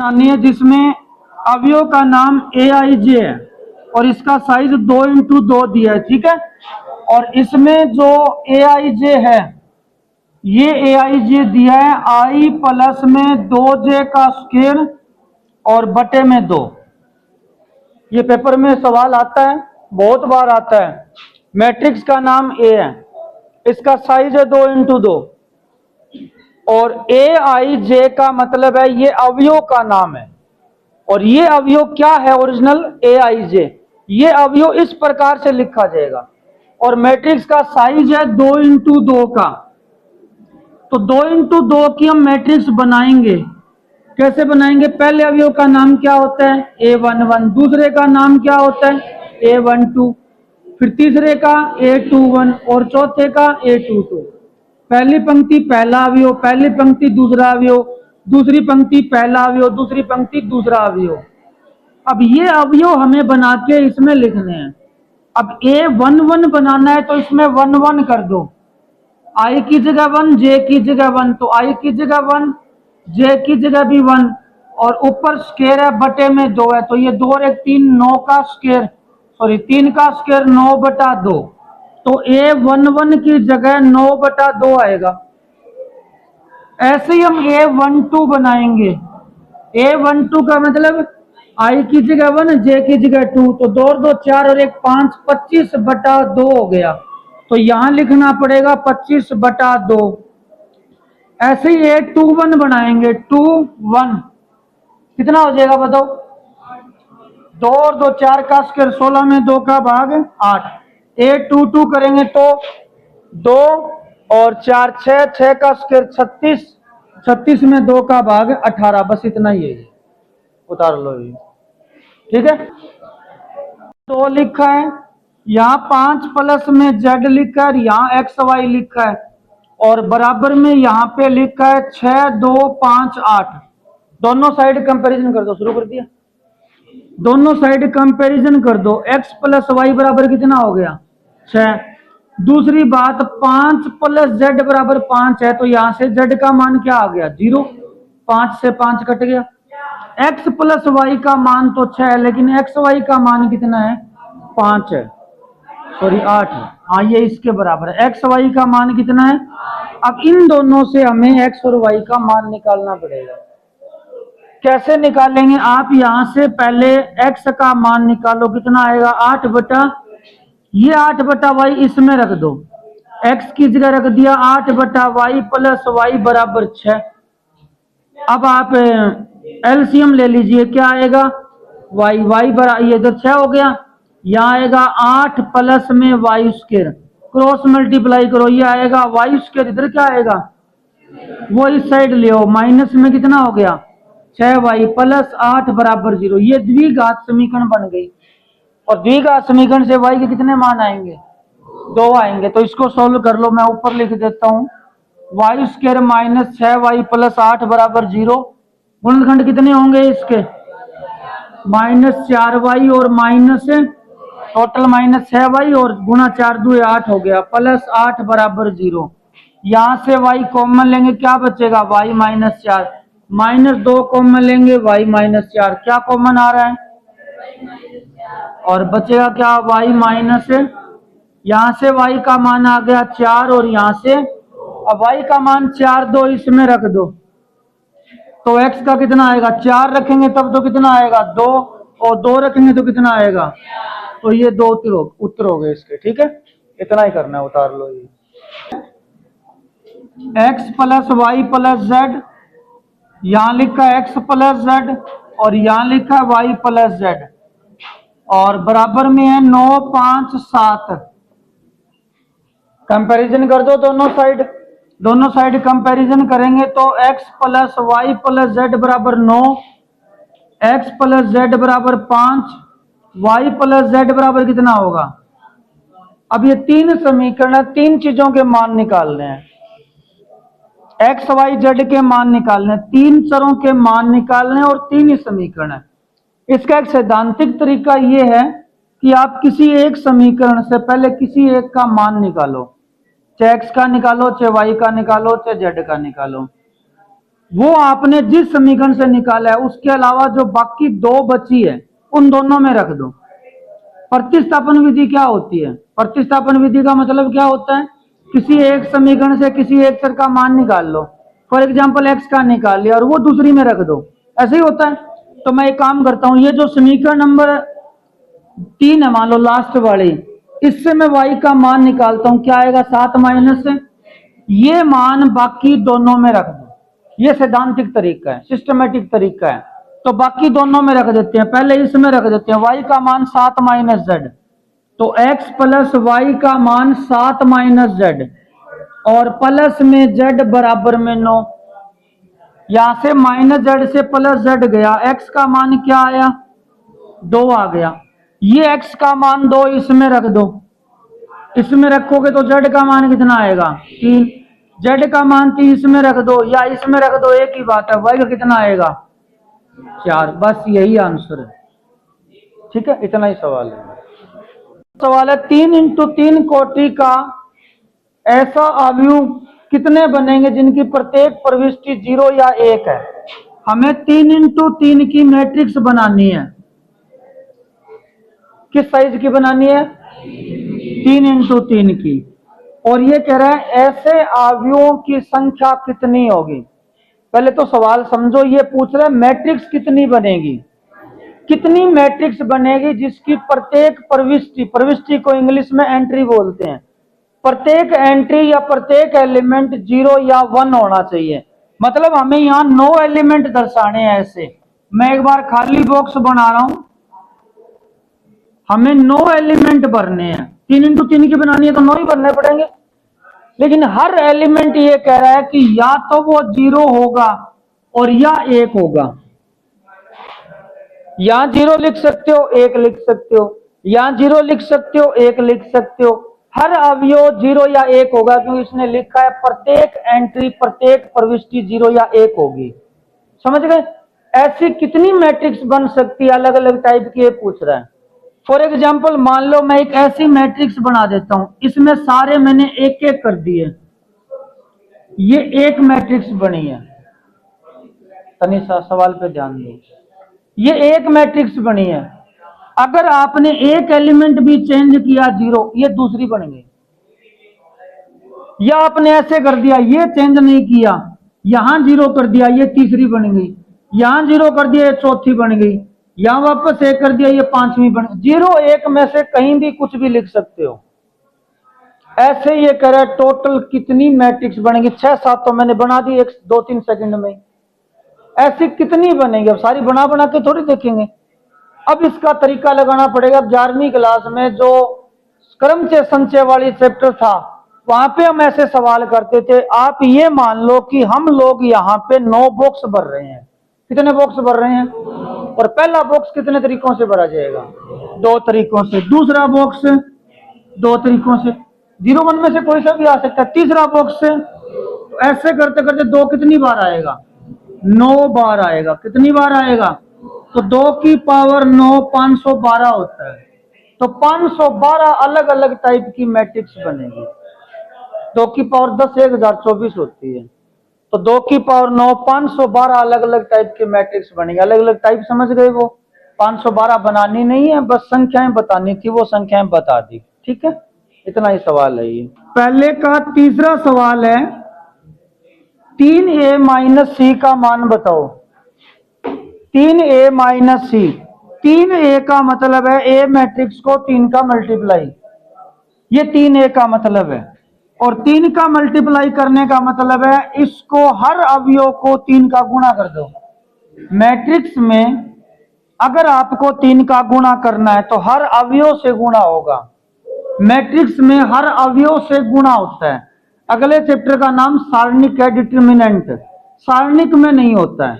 बनानी है जिसमें अवयव का नाम AIJ है और इसका साइज 2x2 दिया है, ठीक है। और इसमें जो AIJ है, ये AIJ दिया है I प्लस में 2J का स्क्वायर और बटे में 2। ये पेपर में सवाल आता है, बहुत बार आता है। मैट्रिक्स का नाम A है, इसका साइज है 2x2 और AIJ का मतलब है ये अवयव का नाम है। और ये अवयव क्या है? Original AIJ। ये अवयव इस प्रकार से लिखा जाएगा और मैट्रिक्स का साइज है 2x2 का। तो 2x2 की हम मैट्रिक्स बनाएंगे। कैसे बनाएंगे? पहले अवयव का नाम क्या होता है? A11। दूसरे का नाम क्या होता है? A12। फिर तीसरे का A21 और चौथे का A22। पहली पंक्ति पहला अवयव, पहली पंक्ति दूसरा अवयव, दूसरी पंक्ति पहला अवयव, दूसरी पंक्ति दूसरा अवयव। अब ये अवयव हमें बना के इसमें लिखने हैं। अब A11 बनाना है तो इसमें 1 1 कर दो। I की जगह 1, J की जगह 1, तो I की जगह 1, J की जगह भी 1 और ऊपर स्क्वायर है बटे में 2 है, तो ये 2 और 1 3, 9 का स्क्वायर, सॉरी 3 का स्क्वायर 9/2। तो A11 की जगह 9/2 आएगा। ऐसे ही हम A12 बनाएंगे। A12 का मतलब I की जगह 1, J की जगह 2, तो 2 और 2 4 और 1 5, 25/2 हो गया। तो यहां लिखना पड़ेगा 25/2। ऐसे ही A21 बनाएंगे। 2 1 कितना हो जाएगा बताओ? 2 और 2 4 का स्क्वायर, 16 में 2 का भाग 8। A22 करेंगे तो 2 और 4 6, 6 का स्क्वायर 36, 36 में 2 का भाग 18। बस इतना ही है, उतार लो ये, ठीक है। 2 लिखा है, यहाँ 5 प्लस में Z लिखा है, यहाँ XY लिखा है और बराबर में यहाँ पे लिखा है 6 2 5 8। दोनों साइड कंपैरिजन कर दो। शुरू कर दिया। दोनों साइड कंपैरिजन कर दो। x प्लस वाई बराबर कितना हो गया? 6। दूसरी बात 5 प्लस Z बराबर 5 है, तो यहां से Z का मान क्या आ गया? 0। 5 से 5 कट गया। x प्लस वाई का मान तो 6 है, लेकिन एक्स वाई का मान कितना है? 5 है, सॉरी 8 है। हाँ, ये इसके बराबर है। एक्स वाई का मान कितना है? अब इन दोनों से हमें x और y का मान निकालना पड़ेगा। कैसे निकालेंगे? आप यहां से पहले x का मान निकालो। कितना आएगा? 8 ये 8/y इसमें रख दो। x की जगह रख दिया 8/y प्लस y बराबर 6। अब आप एलसीएम ले लीजिए। क्या आएगा? y बराबर, ये इधर 6 हो गया, यहाँ आएगा 8 प्लस में y स्क्वायर, क्रॉस मल्टीप्लाई करो, ये आएगा y स्क्वायर। इधर क्या आएगा? वो इस साइड ले आओ, माइनस में कितना हो गया? 6y प्लस 8 बराबर 0। ये द्विघात समीकरण बन गई। और द्विघात समीकरण से y के कितने मान आएंगे? 2 आएंगे। तो इसको सोल्व कर लो। मैं ऊपर लिख देता हूं, y square minus 6y plus 8 बराबर 0। गुणनखंड कितने होंगे इसके? -4y और माइनस टोटल -6y और गुणा 4 2 8 हो गया, प्लस 8 बराबर 0। यहां से y कॉमन लेंगे, क्या बचेगा? y -4, -2 कॉमन लेंगे, y -4। क्या कॉमन आ रहा है? और बचेगा क्या? y माइनस, यहां से y का मान आ गया 4 और यहां से, अब y का मान 4 2 इसमें रख दो, तो x का कितना आएगा? 4 रखेंगे तब तो कितना आएगा? 2, और 2 रखेंगे तो कितना आएगा? तो ये 2 उत्तर हो गए इसके, ठीक है। इतना ही करना है, उतार लो ये। x plus y plus z, यहां लिखा है x प्लस जेड और यहां लिखा है y प्लस जेड, और बराबर में है 9 5 7। कंपैरिजन कर दो दोनों साइड। दोनों साइड कंपैरिजन करेंगे तो x plus y plus z बराबर 9, x प्लस जेड बराबर 5, y प्लस जेड बराबर कितना होगा? अब ये 3 समीकरण, 3 चीजों के मान निकालने हैं। x y z के मान निकालने, 3 चरों के मान निकालने और 3 ही समीकरण है। इसका एक सैद्धांतिक तरीका ये है कि आप किसी एक समीकरण से पहले किसी एक का मान निकालो, चाहे x का निकालो, चाहे y का निकालो, चाहे z का निकालो। वो आपने जिस समीकरण से निकाला है उसके अलावा जो बाकी दो बची है उन दोनों में रख दो। प्रतिस्थापन विधि क्या होती है? प्रतिस्थापन विधि का मतलब क्या होता है? किसी एक समीकरण से किसी एक चर का मान निकाल लो, फॉर एग्जाम्पल एक्स का निकाल लिया और वो दूसरी में रख दो, ऐसे ही होता है। तो मैं एक काम करता हूं, ये जो समीकरण नंबर 3 है मान लो लास्ट वाली, इससे मैं y का मान निकालता हूं, क्या आएगा 7 माइनस, ये मान बाकी दोनों में रख दो। ये सैद्धांतिक तरीका है, सिस्टमेटिक तरीका है। तो बाकी दोनों में रख देते हैं, पहले इसमें रख देते हैं y का मान 7 माइनस जेड, तो x प्लस वाई का मान 7 माइनस जेड और प्लस में z बराबर में 9। यहां से माइनस जेड से प्लस जेड गया, x का मान क्या आया 2 आ गया। ये x का मान 2 इसमें रख दो, इसमें रखोगे तो z का मान कितना आएगा 3, z का मान 3 इसमें रख दो या इसमें रख दो, एक ही बात है। y का कितना आएगा 4, बस यही आंसर है। ठीक है, इतना ही सवाल है। सवाल है 3 इंटू 3 कोटि का ऐसा अवयव कितने बनेंगे जिनकी प्रत्येक प्रविष्टि 0 या 1 है। हमें 3 इंटू 3 की मैट्रिक्स बनानी है। किस साइज की बनानी है? 3 इंटू 3 की। और ये कह रहा है ऐसे अवयवों की संख्या कितनी होगी। पहले तो सवाल समझो, ये पूछ रहा है मैट्रिक्स कितनी बनेगी, कितनी मैट्रिक्स बनेगी जिसकी प्रत्येक प्रविष्टि, प्रविष्टि को इंग्लिश में एंट्री बोलते हैं, प्रत्येक एंट्री या प्रत्येक एलिमेंट 0 या 1 होना चाहिए। मतलब हमें यहाँ 9 एलिमेंट दर्शाने हैं। ऐसे मैं एक बार खाली बॉक्स बना रहा हूं, हमें 9 एलिमेंट भरने हैं। 3 इंटू 3 की बनानी है तो 9 ही भरने पड़ेंगे, लेकिन हर एलिमेंट ये कह रहा है कि या तो वो 0 होगा और या 1 होगा। या 0 लिख सकते हो, 1 लिख सकते हो, या 0 लिख सकते हो, 1 लिख सकते हो। हर अवयव 0 या 1 होगा, क्योंकि इसने लिखा है प्रत्येक एंट्री, प्रत्येक प्रविष्टि 0 या 1 होगी। समझ गए? ऐसी कितनी मैट्रिक्स बन सकती है अलग अलग टाइप की, ये पूछ रहा है। फॉर एग्जाम्पल मान लो मैं एक ऐसी मैट्रिक्स बना देता हूं, इसमें सारे मैंने एक एक कर दिए, ये एक मैट्रिक्स बनी है। तनिषा सवाल पे ध्यान दो, ये एक मैट्रिक्स बनी है। अगर आपने एक एलिमेंट भी चेंज किया 0, ये दूसरी बन गई। या आपने ऐसे कर दिया, ये चेंज नहीं किया, यहां 0 कर दिया, ये तीसरी बन गई। यहां 0 कर दिया, ये चौथी बन गई। यहां वापस 1 कर दिया, ये 5वीं बन गई। 0 1 में से कहीं भी कुछ भी लिख सकते हो। ऐसे ये कह रहा है टोटल कितनी मैट्रिक्स बनेगी। 6-7 तो मैंने बना दी 1-2-3 सेकंड में। ऐसी कितनी बनेगी, अब सारी बना बना के थोड़ी देखेंगे। अब इसका तरीका लगाना पड़ेगा। 11वीं क्लास में जो क्रमचय संचय वाली चैप्टर था, वहां पे हम ऐसे सवाल करते थे। आप ये मान लो कि हम लोग यहाँ पे 9 बॉक्स भर रहे हैं। कितने बॉक्स भर रहे हैं? और पहला बॉक्स कितने तरीकों से भरा जाएगा? 2 तरीकों से। दूसरा बॉक्स 2 तरीकों से, 0 1 में से कोई सा भी आ सकता है। तीसरा बॉक्स से ऐसे करते करते 2 कितनी बार आएगा? 9 बार आएगा। कितनी बार आएगा? तो 2 की पावर 9 512 होता है। तो 512 अलग अलग टाइप की मैट्रिक्स बनेगी। 2 की पावर 10 1024 होती है। तो 2 की पावर 9 512 अलग अलग टाइप की मैट्रिक्स बनेगी। अलग अलग टाइप समझ गए? वो 512 बनानी नहीं है, बस संख्याएं बतानी थी, वो संख्याएं बता दी। ठीक है, इतना ही सवाल है ये। पहले का तीसरा सवाल है 3a माइनस सी का मान बताओ। 3a माइनस सी, 3a का मतलब है a मैट्रिक्स को 3 का मल्टीप्लाई, ये 3a का मतलब है। और 3 का मल्टीप्लाई करने का मतलब है इसको हर अवयव को 3 का गुणा कर दो। मैट्रिक्स में अगर आपको 3 का गुणा करना है तो हर अवयव से गुणा होगा। मैट्रिक्स में हर अवयव से गुणा होता है। अगले चैप्टर का नाम सारणिक है, डिटर्मिनेंट। सारणिक में नहीं होता है।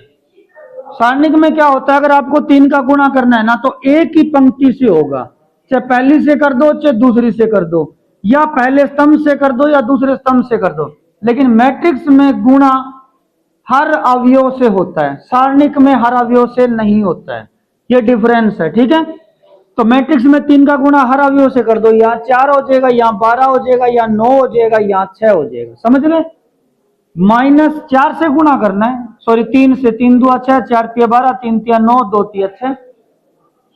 सारणिक में क्या होता है, अगर आपको 3 का गुणा करना है ना तो एक ही पंक्ति से होगा, चाहे पहली से कर दो चाहे दूसरी से कर दो, या पहले स्तंभ से कर दो या दूसरे स्तंभ से कर दो। लेकिन मैट्रिक्स में गुणा हर अवयव से होता है, सारणिक में हर अवयव से नहीं होता है। ये डिफरेंस है। ठीक है, तो मैट्रिक्स में 3 का गुणा हर अवयव से कर दो, यहाँ 4 हो जाएगा, यहाँ 12 हो जाएगा, यहाँ 9 हो जाएगा, यहाँ 6 हो जाएगा। समझ गए? -4 से गुणा करना है, सॉरी 3 से, 3 दूआ 6, 4 तिया 12, 3 तिया 9, 2 तिया 6,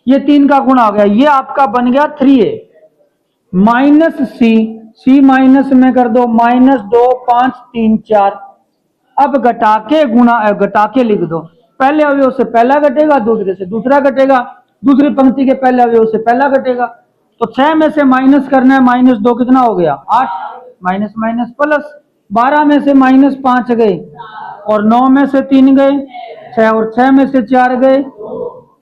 ये 3 का गुणा हो गया, ये आपका बन गया 3a माइनस सी माइनस में कर दो -2 5 3 4। अब घटा के घटा के लिख दो, पहले अवयव से पहला घटेगा, दूसरे से दूसरा घटेगा, दूसरी पंक्ति के पहले अवयव से पहला घटेगा। तो 6 में से माइनस करना है, -2 कितना हो गया 8, माइनस माइनस प्लस, 12 में से -5 गए और 9 में से 3 गए, 6 और 6 में से 4 गए।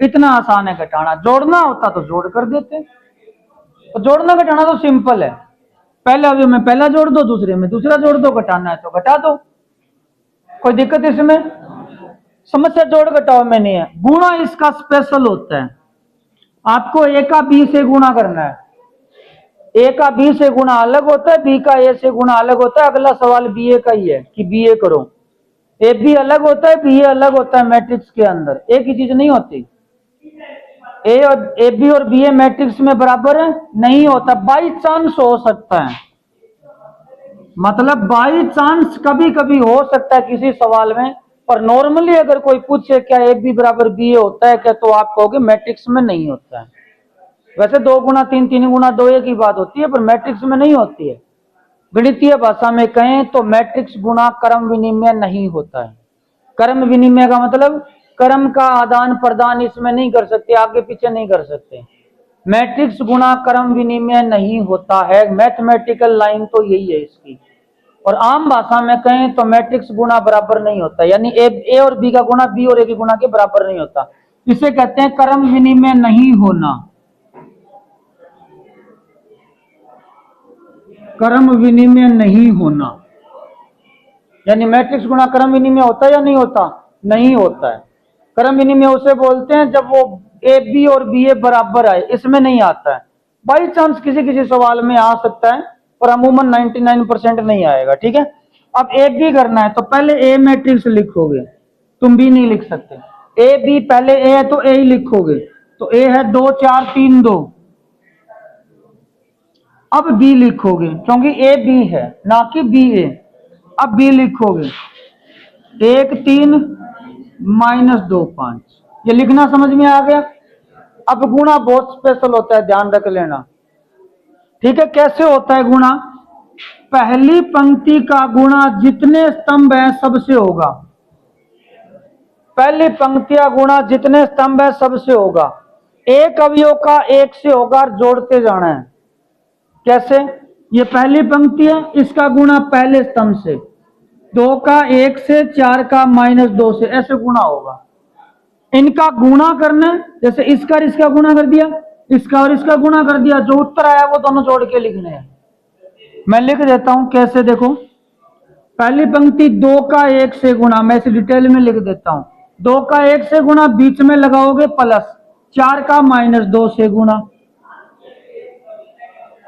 इतना आसान है घटाना, जोड़ना होता तो जोड़ कर देते, तो जोड़ना घटाना तो सिंपल है, पहले अवयव में पहला जोड़ दो, दूसरे में दूसरा जोड़ दो, घटाना है तो घटा दो, कोई दिक्कत इसमें? समस्या जोड़ घटाओ में नहीं है। गुणा इसका स्पेशल होता है, आपको ए का बी से गुणा करना है, ए का बी से गुणा अलग होता है, बी का ए से गुणा अलग होता है। अगला सवाल बी ए का ही है कि बी ए करो, ए बी अलग होता है, बी ए अलग होता है, मैट्रिक्स के अंदर एक ही चीज नहीं होती। ए बी और बी ए मैट्रिक्स में बराबर नहीं होता, बाई चांस हो सकता है, मतलब बाई चांस कभी कभी हो सकता है किसी सवाल में, पर नॉर्मली अगर कोई पूछे क्या ए बी बराबर बी ए होता है क्या, तो आप कहोगे मैट्रिक्स में नहीं होता है। वैसे 2 गुना 3, 3 गुना 2 एक ही बात होती है, पर मैट्रिक्स में नहीं होती है। गणितीय भाषा में कहें तो मैट्रिक्स गुणा क्रम विनिमय नहीं होता है। क्रम विनिमय का मतलब क्रम का आदान प्रदान इसमें नहीं कर सकते, आगे पीछे नहीं कर सकते। मैट्रिक्स गुणा क्रम विनिमय नहीं होता है, मैथमेटिकल लाइन तो यही है इसकी। और आम भाषा में कहें तो मैट्रिक्स गुणा बराबर नहीं होता, यानी ए और बी का गुणा बी और ए के गुणा के बराबर नहीं होता, इसे कहते हैं क्रम विनिमय नहीं होना। क्रम विनिमय नहीं होना, यानी मैट्रिक्स गुणा क्रम विनिमय होता है या नहीं होता? नहीं होता है। क्रम विनिमय उसे बोलते हैं जब वो ए बी और बी ए बराबर आए, इसमें नहीं आता है। बाई चांस किसी किसी सवाल में आ सकता है, पर अमूमन 99% नहीं आएगा। ठीक है, अब ए बी करना है तो पहले ए मैट्रिक्स लिखोगे, तुम बी नहीं लिख सकते। ए बी पहले ए है तो ए ही लिखोगे, तो ए है 2 4 3 2। अब बी लिखोगे क्योंकि ए बी है ना कि बी ए। अब बी लिखोगे 1 3 -2 5, ये लिखना समझ में आ गया। अब गुणा बहुत स्पेशल होता है, ध्यान रख लेना। ठीक है, कैसे होता है गुणा? पहली पंक्ति का गुणा जितने स्तंभ है सबसे होगा, पहली पंक्तियां गुणा जितने स्तंभ है सबसे होगा। एक अवयव का एक से होगा और जोड़ते जाना है। कैसे? ये पहली पंक्ति है, इसका गुणा पहले स्तंभ से, 2 का 1 से, 4 का -2 से, ऐसे गुणा होगा। इनका गुणा करना है, जैसे इसका और इसका गुणा कर दिया, इसका और इसका गुणा कर दिया, जो उत्तर आया वो दोनों जोड़ के लिखने हैं। मैं लिख देता हूं कैसे, देखो। पहली पंक्ति 2 का 1 से गुणा, मैं इसे डिटेल में लिख देता हूं। 2 का 1 से गुणा, बीच में लगाओगे प्लस, 4 का -2 से गुणा।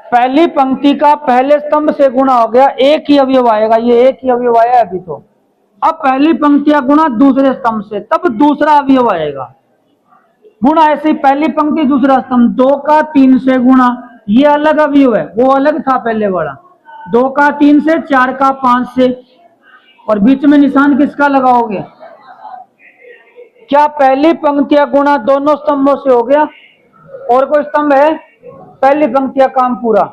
पहली पंक्ति का पहले स्तंभ से गुणा हो गया, एक ही अवयव आएगा, ये एक ही अवयव आया अभी तो। अब पहली पंक्तियां गुणा दूसरे स्तंभ से, तब दूसरा अवयव आएगा। गुणा ऐसे पहली पंक्ति दूसरा स्तंभ, 2 का 3 से गुणा, ये अलग अवयव है, वो अलग था पहले वाला। 2 का 3 से, 4 का 5 से, और बीच में निशान किसका लगाओगे? क्या पहली पंक्तियां गुणा दोनों स्तंभों से हो गया? और कोई स्तंभ है? पहली पंक्तियां, काम पूरा।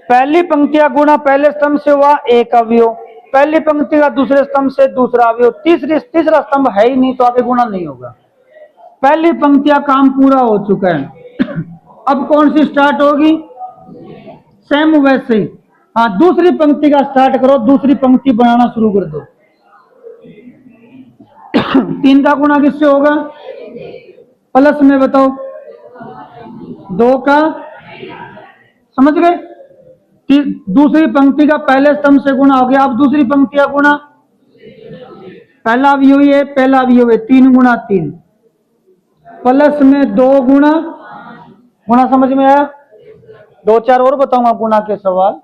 पहली पंक्तियां गुणा पहले स्तंभ से हुआ एक अवयव, पहली पंक्ति का दूसरे स्तंभ से दूसरा अवयव, तीसरा स्तंभ है ही नहीं तो आगे गुणा नहीं होगा। पहली पंक्तियां काम पूरा हो चुका है। अब कौन सी स्टार्ट होगी? सेम वैसे ही, हाँ, दूसरी पंक्ति का स्टार्ट करो, दूसरी पंक्ति बनाना शुरू कर दो। 3 का गुणा किससे होगा? प्लस में बताओ, 2 का, समझ गए? दूसरी पंक्ति का पहले स्तंभ से गुणा हो गया। अब दूसरी पंक्ति का गुणा, पहला अवयव है, पहला अवयव है, 3 गुणा 3, प्लस में 2 गुणा, गुणा समझ में आया? 2 4 और बताऊंगा गुणा के सवाल,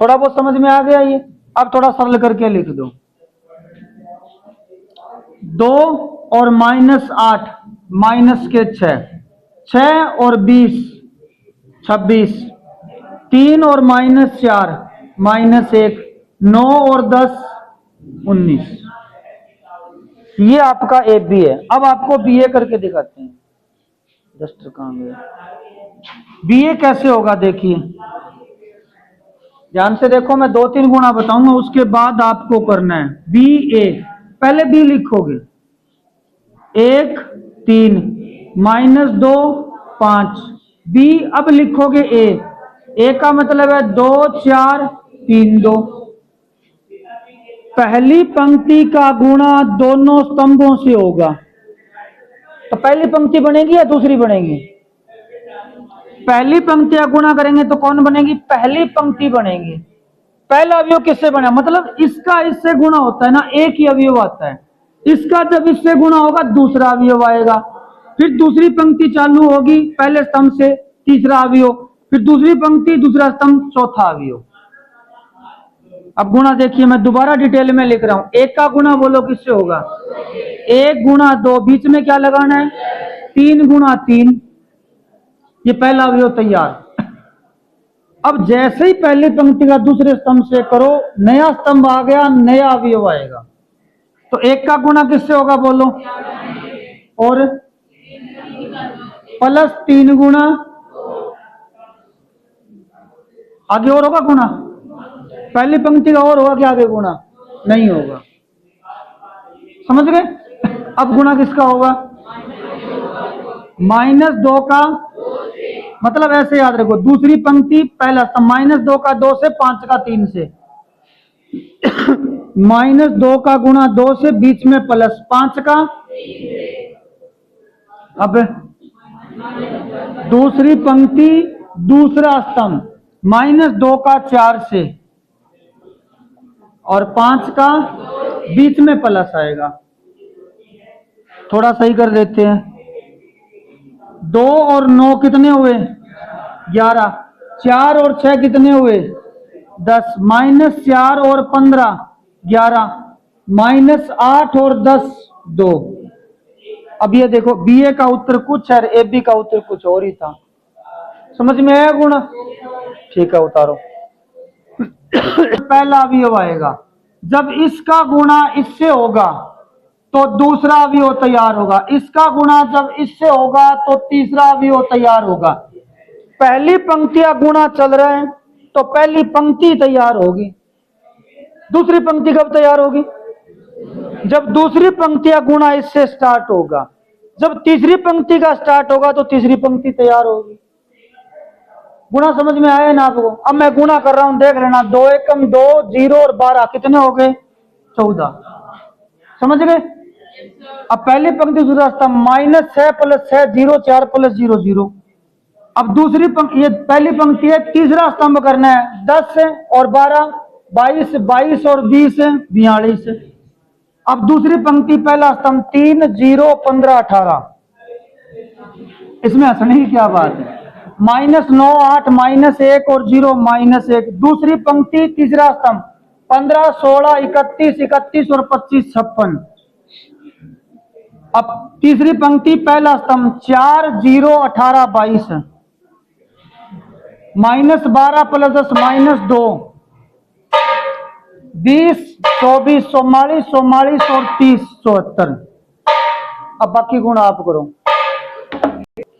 थोड़ा बहुत समझ में आ गया ये। अब थोड़ा सरल करके लिख दो, 2 और -8 माइनस के 6, 6 और 20 26, 3 और -4 -1, 9 और 10 19। ये आपका ए बी है। अब आपको बी ए करके दिखाते हैं। डस्टर कहाँ गया? बी ए कैसे होगा देखिए, ध्यान से देखो, मैं 2-3 गुणा बताऊंगा, उसके बाद आपको करना है। बी ए, पहले बी लिखोगे 1 3 -2 5। बी अब लिखोगे ए का मतलब है 2 4 3 2। पहली पंक्ति का गुणा दोनों स्तंभों से होगा, तो पहली पंक्ति बनेगी या दूसरी बनेगी? पहली पंक्ति का गुणा करेंगे तो कौन बनेगी? पहली पंक्ति बनेगी। पहला अवयव किससे बना? मतलब इसका इससे गुणा होता है ना, एक ही अवयव आता है। इसका जब इससे गुणा होगा दूसरा अवयव आएगा, फिर दूसरी पंक्ति चालू होगी पहले स्तंभ से, तीसरा अवयव, फिर दूसरी पंक्ति दूसरा स्तंभ चौथा अवयव। अब गुणा देखिए, मैं दोबारा डिटेल में लिख रहा हूं। एक का गुणा बोलो किससे होगा? 1 गुणा 2, बीच में क्या लगाना है? 3 गुणा 3। ये पहला अवयव तैयार। अब जैसे ही पहली पंक्ति का दूसरे स्तंभ से करो, नया स्तंभ आ गया, नया अवयव आएगा। तो 1 का गुणा किससे होगा बोलो? और प्लस 3 गुणा, आगे और होगा गुणा? पहली पंक्ति का और होगा क्या आगे गुणा? नहीं होगा। समझ गए? अब गुणा किसका होगा? -2 का, मतलब ऐसे याद रखो, दूसरी पंक्ति पहला स्तंभ, -2 का 2 से, 5 का 3 से। -2 का गुणा 2 से, बीच में प्लस 5 का। अब दूसरी पंक्ति दूसरा स्तंभ, -2 का 4 से और 5 का, बीच में प्लस आएगा। थोड़ा सही कर देते हैं। 2 और 9 कितने हुए? 11। 4 और 6 कितने हुए? 10। -4 और 15 11। -8 और 10 2। अब ये देखो, बी ए का उत्तर कुछ है, ए बी का उत्तर कुछ और ही था। समझ में आया गुण? ठीक है, उतारो। पहला अवयव आएगा, जब इसका गुणा इससे होगा तो दूसरा अवयव तैयार होगा, इसका गुणा जब इससे होगा तो तीसरा अवयव तैयार होगा। पहली पंक्ति का गुणा चल रहा है तो पहली पंक्ति तैयार होगी। दूसरी पंक्ति कब तैयार होगी? जब दूसरी पंक्ति का गुणा इससे स्टार्ट होगा। जब तीसरी पंक्ति का स्टार्ट होगा तो तीसरी पंक्ति तैयार होगी। गुणा समझ में आया ना आपको? अब मैं गुणा कर रहा हूं, देख लेना। 2 एकम 2, 0 और 12 कितने हो गए? 14। समझ गए? अब पहली पंक्ति दूसरा स्तंभ, -6 + 6 0, 4 + 0 0। अब दूसरी पंक्ति, ये पहली पंक्ति है, तीसरा स्तंभ करना है, 10 और 12 22, 22 और 20 42। अब दूसरी पंक्ति पहला स्तंभ 3 0 15 18। इसमें हंसने की क्या बात है? -9 8 -1 और 0 -1। दूसरी पंक्ति तीसरा स्तंभ 15 16 31 31 और 25 56। अब तीसरी पंक्ति पहला स्तंभ 4 0 18 22। -12 + 10 -2 20 24 44 44 और 30 74। अब बाकी गुणा आप करो।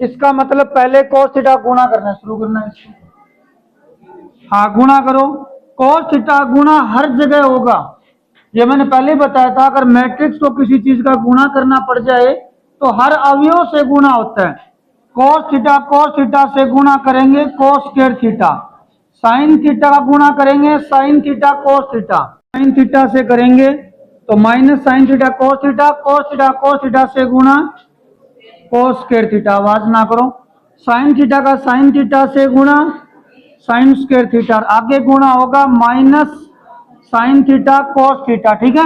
इसका मतलब पहले cos थीटा गुणा करना शुरू करना है इसको। हाँ, गुणा करो। cos थीटा गुणा हर जगह होगा, ये मैंने पहले बताया था। अगर मैट्रिक्स को किसी चीज का गुणा करना पड़ जाए तो हर अवयव से गुणा होता है। cos थीटा से गुणा करेंगे cos square theta. sin theta का गुणा करेंगे sin theta cos theta. sin theta से करेंगे तो -sin theta cos theta, cos theta से गुणा cos स्क्वायर थीटा। आवाज ना करो। sin थीटा का sin थीटा से गुणा sin स्क्वायर थीटा। आगे गुणा होगा -sin थीटा cos थीटा। ठीक है,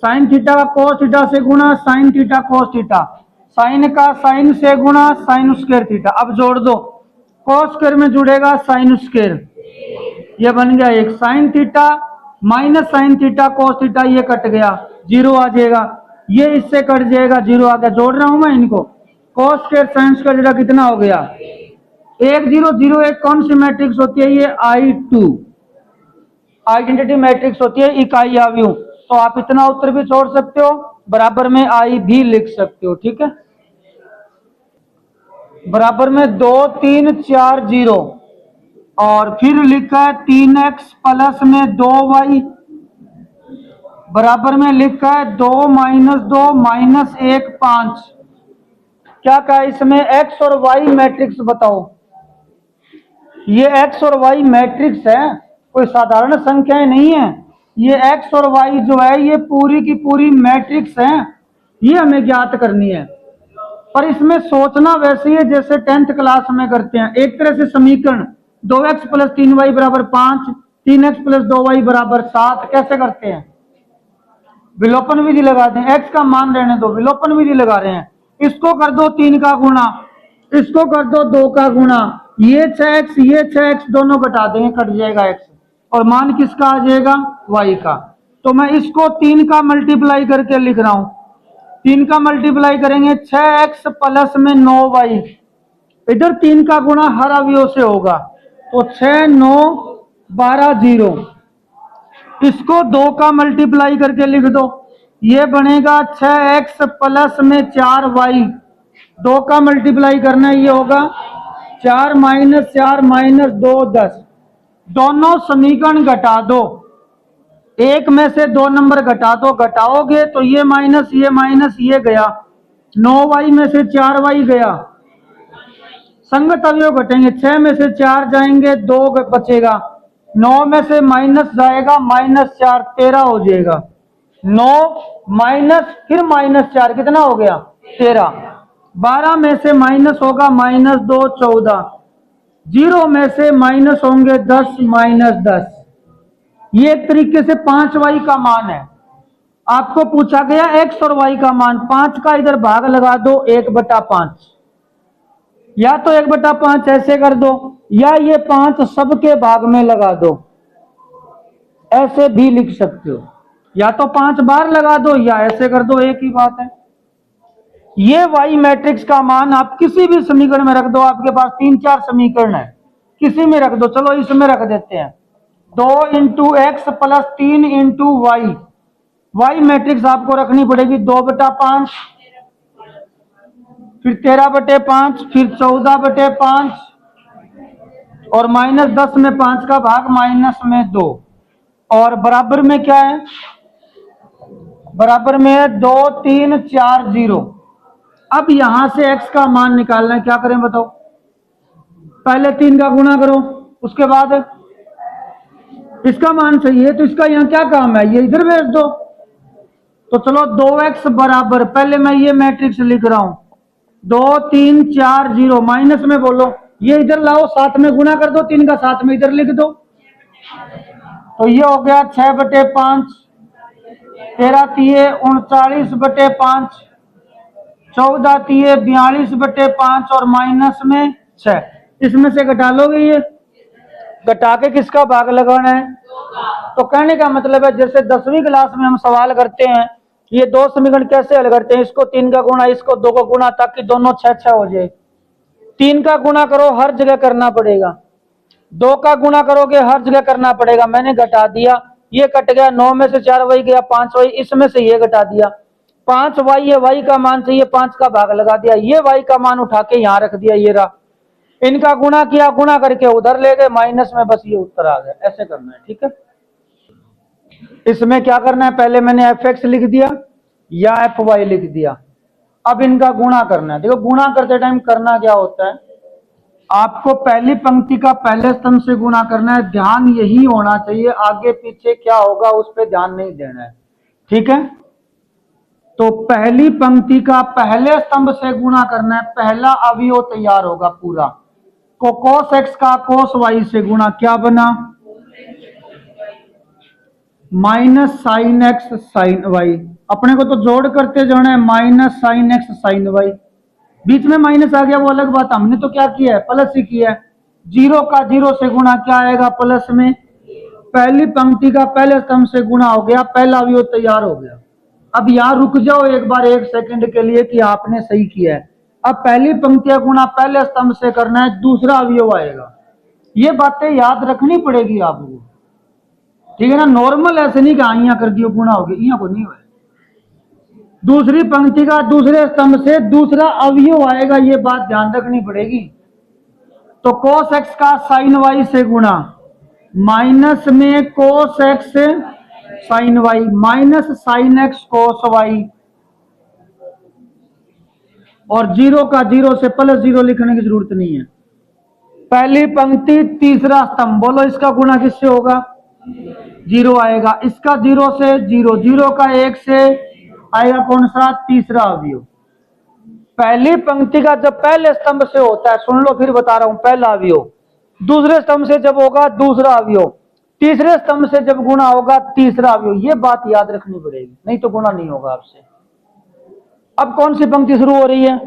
sin थीटा का cos थीटा से गुणा sin theta cos theta. sin का sin से गुणा sin स्क्वायर थीटा। अब जोड़ दो, cos स्क्वायर में जुड़ेगा sin स्क्वायर, ये बन गया एक। sin theta -sin theta cos theta, ये कट गया, 0 आ जाएगा। ये इससे कट जाएगा, 0 आ गया। जोड़ रहा हूं मैं इनको। cos square sin square theta कितना हो गया? 1 0 0 1। कौन सी मैट्रिक्स होती है ये? I2। आइडेंटिटी मैट्रिक्स होती है इकाई अवयव। तो आप इतना उत्तर भी छोड़ सकते हो, बराबर में आई भी लिख सकते हो। ठीक है, बराबर में 2 3 4 0 और फिर लिखा है 3x प्लस में 2y बराबर में लिखा है 2 - 2 - 1 5। क्या कहा इसमें? x और y मैट्रिक्स बताओ। ये x और y मैट्रिक्स है, कोई साधारण संख्याएं नहीं है। ये x और y जो है ये पूरी की पूरी मैट्रिक्स है, ये हमें ज्ञात करनी है। पर इसमें सोचना वैसे ही है जैसे 10th क्लास में करते हैं। एक तरह से समीकरण 2x + 3y = 5, 3x + 2y = 7 कैसे करते हैं? विलोपन विधि लगाते हैं। x का मान रहने दो, विलोपन विधि लगा रहे हैं। इसको कर दो 3 का गुणा, इसको कर दो 2 का गुणा, ये 6x ये 6x दोनों घटा देंगे, कट जाएगा x और मान किसका आ जाएगा? y का। तो मैं इसको 3 का मल्टीप्लाई करके लिख रहा हूं। 3 का मल्टीप्लाई करेंगे 6x प्लस में 9y, इधर 3 का गुणा हर अवयव से होगा तो 6 9 12 0। इसको 2 का मल्टीप्लाई करके लिख दो, ये बनेगा 6x प्लस में 4y, 2 का मल्टीप्लाई करना है, ये होगा 4 - 4 - 2 10। दोनों समीकरण घटा दो, एक में से 2 नंबर घटा दो, घटाओगे तो ये माइनस ये गया, 9y में से 4y गया, संगत अवयव घटेंगे, 6 में से 4 जाएंगे 2 बचेगा, 9 में से माइनस जाएगा -4 13 हो जाएगा। 9 माइनस फिर -4 कितना हो गया? 13। 12 में से माइनस होगा -2 14, 0 में से माइनस होंगे 10 -10। ये एक तरीके से 5y का मान है। आपको पूछा गया x और y का मान, 5 का इधर भाग लगा दो 1/5, या तो 1/5 ऐसे कर दो, या ये 5 सबके भाग में लगा दो, ऐसे भी लिख सकते हो। या तो 5 बार लगा दो या ऐसे कर दो, एक ही बात है। ये y मैट्रिक्स का मान आप किसी भी समीकरण में रख दो, आपके पास 3 4 समीकरण है, किसी में रख दो। चलो इसमें रख देते हैं 2 × x + 3 × y। y मैट्रिक्स आपको रखनी पड़ेगी 2/5, फिर 13/5, फिर 14/5 और -10 में 5 का भाग -2 और बराबर में क्या है? बराबर में है 2 3 4 0। अब यहां से x का मान निकालना है, क्या करें बताओ? पहले 3 का गुणा करो, उसके बाद इसका मान चाहिए तो इसका यहां क्या काम है? ये इधर भेज दो। तो चलो 2x बराबर, पहले मैं ये मैट्रिक्स लिख रहा हूं 2 3 4 0, माइनस में बोलो, ये इधर लाओ, साथ में गुणा कर दो, 3 का साथ में इधर लिख दो। तो ये हो गया 6/5, 13 तिये 39/5, 14 तिये 42/5 और माइनस में 6। इसमें से घटा लोगे, ये घटा के किसका भाग लगाना है? तो कहने का मतलब है जैसे 10वीं क्लास में हम सवाल करते हैं, ये 2 समीकरण कैसे हल करते हैं, इसको 3 का गुणा इसको 2 का गुणा, ताकि दोनों 6 हो जाए। 3 का गुणा करो, हर जगह करना पड़ेगा, 2 का गुणा करोगे हर जगह करना पड़ेगा। मैंने घटा दिया, ये कट गया, 9 में से 4y गया 5y, इसमें से ये घटा दिया 5y, ये y का मान चाहिए, 5 का भाग लगा दिया, ये y का मान उठा के यहां रख दिया, ये रहा। इनका गुणा किया, गुणा करके उधर ले गए माइनस में, बस ये उत्तर आ गया। ऐसे करना है, ठीक है। इसमें क्या करना है? पहले मैंने fx लिख दिया या fy लिख दिया, अब इनका गुणा करना है। देखो गुणा करते टाइम करना क्या होता है, आपको पहली पंक्ति का पहले स्तंभ से गुणा करना है, ध्यान यही होना चाहिए, आगे पीछे क्या होगा उस पर ध्यान नहीं देना है, ठीक है। तो पहली पंक्ति का पहले स्तंभ से गुणा करना है, पहला अवयव तैयार होगा पूरा। को cos x का cos y से गुणा, क्या बना? -sin x sin y। अपने को तो जोड़ करते जाना है, -sin x sin y, बीच में माइनस आ गया वो अलग बात, हमने तो क्या किया है? प्लस ही किया है। 0 का 0 से गुणा क्या आएगा? प्लस में। पहली पंक्ति का पहले स्तंभ से गुणा हो गया, पहला अवयव तैयार हो गया। अब यहां रुक जाओ एक बार 1 सेकंड के लिए कि आपने सही किया है। अब पहली पंक्ति का गुणा पहले स्तंभ से करना है, दूसरा अवयव आएगा। ये बातें याद रखनी पड़ेगी आपको, ठीक है ना। नॉर्मल ऐसे नहीं कि यहाँ कर दियो गुणा हो गया, यहाँ को नहीं हुआ। दूसरी पंक्ति का दूसरे स्तंभ से दूसरा अवयव आएगा, ये बात ध्यान रखनी पड़ेगी। तो cos x का sin y से गुणा, माइनस में cos x sin y minus sin x cos y, और जीरो का जीरो से प्लस जीरो लिखने की जरूरत नहीं है। पहली पंक्ति तीसरा स्तंभ, बोलो इसका गुणा किससे होगा? जीरो आएगा। इसका जीरो से जीरो, जीरो का एक से आएगा कौन सा? तीसरा अवयव। पहली पंक्ति का जब पहले स्तंभ से होता है, सुन लो फिर बता रहा हूं, पहला अवयव। दूसरे स्तंभ से जब होगा दूसरा अवयव, तीसरे स्तंभ से जब गुणा होगा तीसरा अवयव। ये बात याद रखनी पड़ेगी, नहीं तो गुणा नहीं होगा आपसे। अब कौन सी पंक्ति शुरू हो रही है?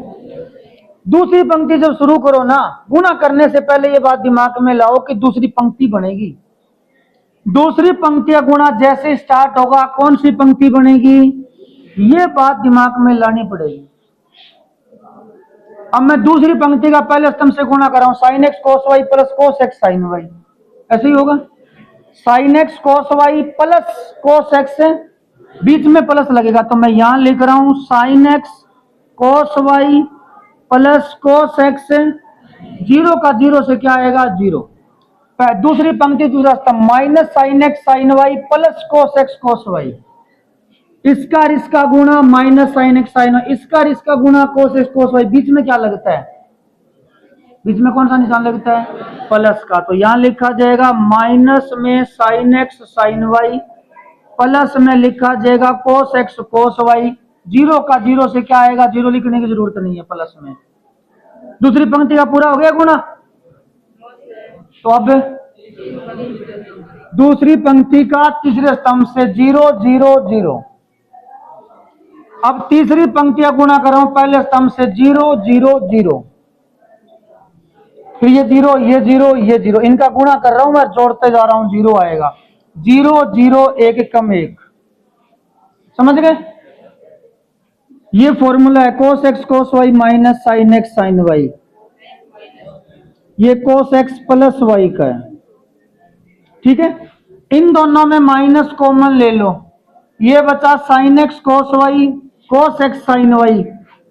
दूसरी पंक्ति जब शुरू करो ना, गुणा करने से पहले ये बात दिमाग में लाओ कि दूसरी पंक्ति बनेगी। दूसरी पंक्ति का गुणा जैसे स्टार्ट होगा कौन सी पंक्ति बनेगी, ये बात दिमाग में लानी पड़ेगी। अब मैं दूसरी पंक्ति का पहले स्तंभ से गुणा कर रहा हूं, sin x cos y plus cos x sin y, ऐसे ही होगा। sin x cos y plus cos x, बीच में प्लस लगेगा तो मैं यहां लिख रहा हूं sin x cos y plus cos x, zero का जीरो से क्या आएगा? जीरो। दूसरी पंक्ति दूसरा स्तंभ, minus sin x sin y plus cos x cos y, इसका और इसका गुणा minus sin x sin y, इसका और इसका गुणा cos x cos y। बीच में क्या लगता है? बीच में कौन सा निशान लगता है? प्लस का। तो यहां लिखा जाएगा माइनस में sin x sin y, plus में लिखा जाएगा cos x cos y। Zero का जीरो से क्या आएगा? जीरो लिखने की जरूरत नहीं है प्लस में। दूसरी पंक्ति का पूरा हो गया गुणा। तो अब दूसरी पंक्ति का तीसरे स्तंभ से जीरो जीरो जीरो। अब तीसरी पंक्ति का गुणा कर रहा हूं पहले स्तंभ से, जीरो जीरो जीरो, फिर ये जीरो ये जीरो ये जीरो, इनका गुणा कर रहा हूं मैं, जोड़ते जा रहा हूं, जीरो आएगा। जीरो जीरो एक कम एक, समझ गए? ये फॉर्मूला है cos x cos y minus sin x sin y। ये cos x प्लस y का है, ठीक है। इन दोनों में माइनस कॉमन ले लो, ये बचा sin x cos y cos x sin y,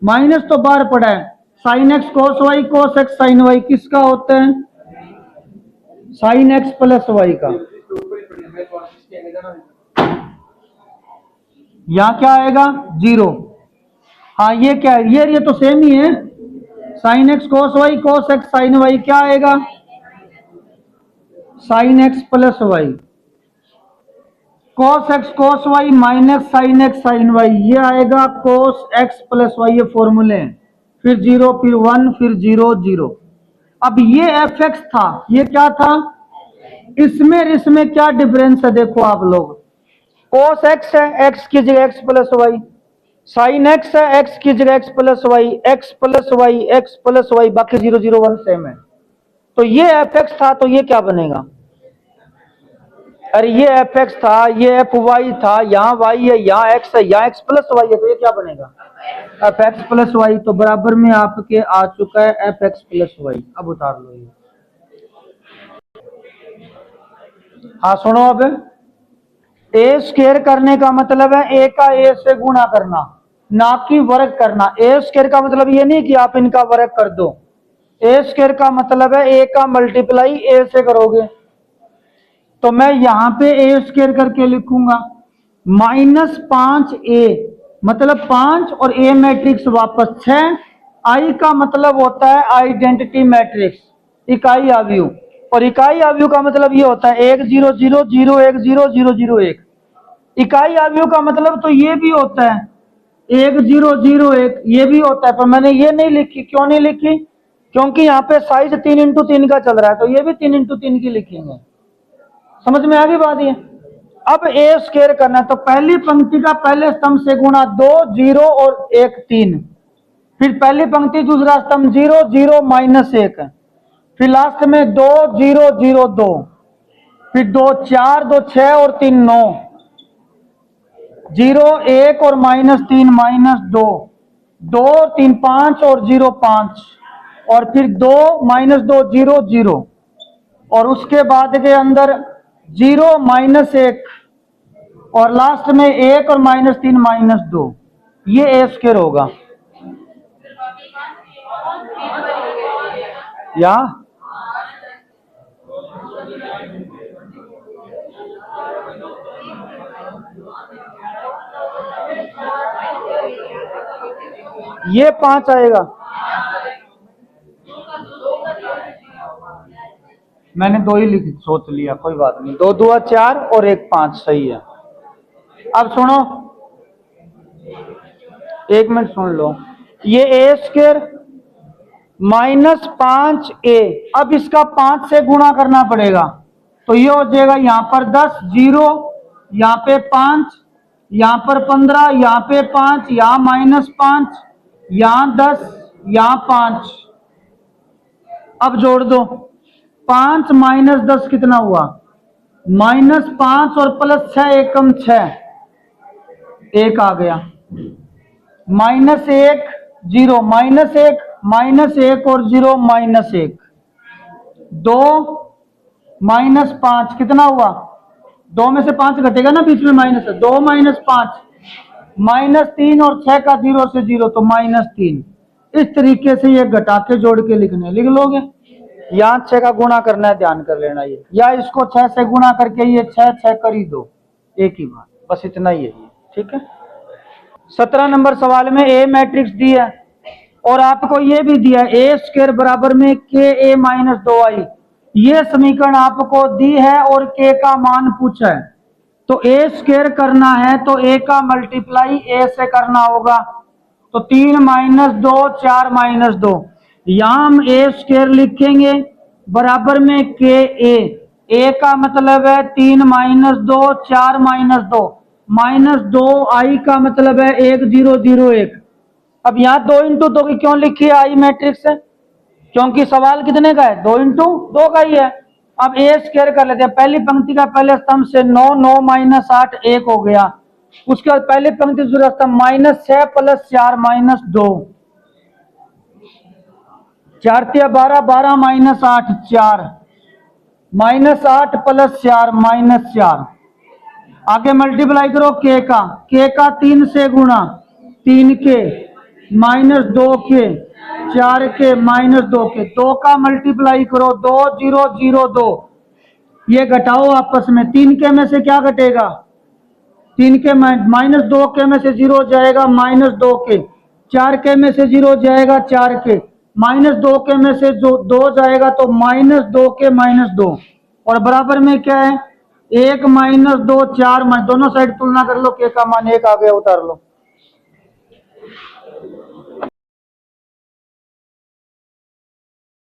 minus तो बाहर पड़ा है। sin x cos y cos x sin y किसका होता है? sin x प्लस y का। यहां क्या आएगा? जीरो। हाँ ये क्या है? ये तो सेम ही है। sin x cos y cos x sin y क्या आएगा? sin x plus y। cos x cos y minus sin x sin y, ये आएगा cos x प्लस y। ये फॉर्मूले हैं, फिर जीरो फिर वन फिर जीरो जीरो। अब ये fx था, ये क्या था? इसमें क्या डिफरेंस है? देखो आप लोग, cos x है x की जगह x plus y, sin x है x की जगह x plus y, x plus y x plus y, बाकी 0 0 1 सेम है। तो ये fx था, तो ये क्या बनेगा? अरे ये fx था, ये fy था, यहाँ y है, यहाँ x है, यहाँ x प्लस y है, तो ये क्या बनेगा? fx plus y। तो बराबर में आपके आ चुका है fx प्लस y। अब उतार लो ये। हाँ सुनो, अब ए स्क्वायर करने का मतलब है ए का ए से गुणा करना, ना कि वर्ग करना। ए स्क्वायर का मतलब ये नहीं कि आप इनका वर्ग कर दो। ए स्क्वायर का मतलब है ए का मल्टीप्लाई ए से करोगे। तो मैं यहां पे ए स्क्वायर करके लिखूंगा माइनस 5a, मतलब 5 और ए मैट्रिक्स वापस 6। आई का मतलब होता है आइडेंटिटी मैट्रिक्स, इकाई अवयव। और इकाई अवयव का मतलब ये होता है 1 0 0 0 1 0 0 0 1। इकाई अवयव का मतलब तो ये भी होता है 1 0 0 1, ये भी होता है। पर मैंने ये नहीं लिखी, क्यों नहीं लिखी? क्योंकि यहाँ पे साइज 3x3 का चल रहा है, तो ये भी 3x3 की लिखेंगे। समझ में आ गई बात? ये अब ए स्क्वायर करना है, तो पहली पंक्ति का पहले स्तंभ से गुणा 2 0 और 1 3, फिर पहली पंक्ति दूसरा स्तंभ 0 0 माइनस 1, फिर लास्ट में 2 0 0 2, फिर 2 4 2 6 और 3 9, 0 1 और माइनस 3 माइनस 2 2 3 5 और 0 5, और फिर 2 माइनस 2 0 0, और उसके बाद के अंदर 0 -1 और लास्ट में 1 और -3 -2, ये ए स्क्वायर होगा। या ये 5 आएगा। मैंने 2 ही लिख सोच लिया, कोई बात नहीं। 2 2 4 और 1 5 सही है। अब सुनो, 1 मिनट सुन लो। ये ए स्क्वायर -5a, अब इसका 5 से गुणा करना पड़ेगा, तो ये हो जाएगा यहाँ पर 10, 0, यहाँ पे 5, यहाँ पर 15, यहाँ पे 5, यहाँ -5, यहाँ 10, यहाँ 5। अब जोड़ दो, 5 - 10 कितना हुआ? -5 और +6 एकम 6, 1 आ गया। -1 0, -1 -1 और 0 -1, 2 -5 कितना हुआ? 2 में से 5 घटेगा ना, बीच में माइनस है। 2 -5 -3 और 6 का 0 से 0 तो -3। इस तरीके से ये घटा के जोड़ के लिखने, लिख लोगे। यहाँ 6 का गुणा करना है, ध्यान कर लेना ये, या इसको 6 से गुणा करके ये 6 6 कर ही दो, एक ही बात, बस इतना ही है ये, ठीक है। 17 नंबर सवाल में ए मैट्रिक्स दी है और आपको ये भी दिया है ए स्क्वायर बराबर में के ए -2i। ये समीकरण आपको दी है और के का मान पूछा है, तो ए स्क्वायर करना है तो ए का मल्टीप्लाई ए से करना होगा, तो 3 - 2 4 -2। यहां हम ए स्क्वायर लिखेंगे बराबर में के ए का मतलब है 3 - 2 4 -2, -2i का मतलब है 1 0 0 1। अब यहाँ 2 × 2 की क्यों लिखी है आई मैट्रिक्स है? क्योंकि सवाल कितने का है? 2 × 2 का ही है। अब ए स्क्वायर कर लेते हैं। पहली पंक्ति का पहले स्तंभ से 9 9 - 8 1 हो गया। उसके बाद पहली पंक्ति दूसरा स्तंभ -6 + 4 -2, 4 × 12 12 - 8 4, -8 + 4 -4। आगे मल्टीप्लाई करो के का 3 से गुणा, 3 के -2 के 4 के -2 के, 2 का मल्टीप्लाई करो 2 0 0 2, ये घटाओ आपस में। 3 के में से क्या घटेगा? 3 के -2 के में से 0 जाएगा, -2 के, 4 के में से 0 जाएगा, 4 के, -2 के में से जो 2 जाएगा तो -2 के -2, और बराबर में क्या है? 1 -2 4, दोनों साइड तुलना कर लो, के का मान 1 आ गया, उतार लो।